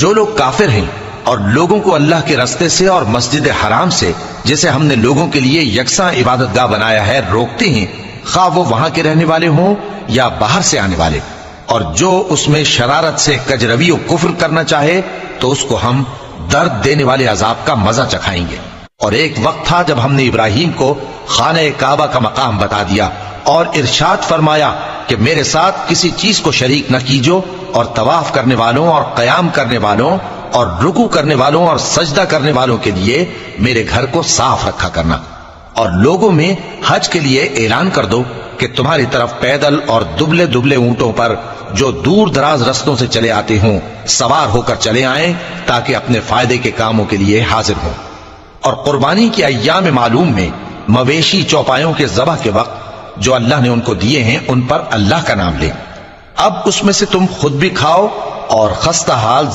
जो लोग काफिर हैं और लोगों को अल्लाह के रास्ते से और मस्जिद हराम से, जिसे हमने लोगों के लिए यकसा इबादतगाह बनाया है, रोकते हैं, खा वो वहां के रहने वाले हों या बाहर से आने वाले, और जो उसमें शरारत से कजरवी और कुफ्र करना चाहे तो उसको हम दर्द देने वाले अजाब का मजा चखाएंगे। और एक वक्त था जब हमने इब्राहिम को खाने काबा का मकाम बता दिया और इरशाद फरमाया कि मेरे साथ किसी चीज को शरीक न कीजो, और तवाफ करने वालों और कयाम करने वालों और रुकू करने वालों और सजदा करने वालों के लिए मेरे घर को साफ रखा करना। और लोगों में हज के लिए ऐलान कर दो कि तुम्हारी तरफ पैदल और दुबले दुबले ऊंटों पर जो दूर दराज रस्तों से चले आते हों सवार होकर चले आएं, ताकि अपने फायदे के कामों के लिए हाजिर हों। और कुर्बानी के अय्याम मालूम में मवेशी चौपायों के ज़बह के वक्त जो अल्लाह ने उनको दिए हैं उन पर अल्लाह का नाम लें। अब उसमें से तुम खुद भी खाओ और खस्ता हाल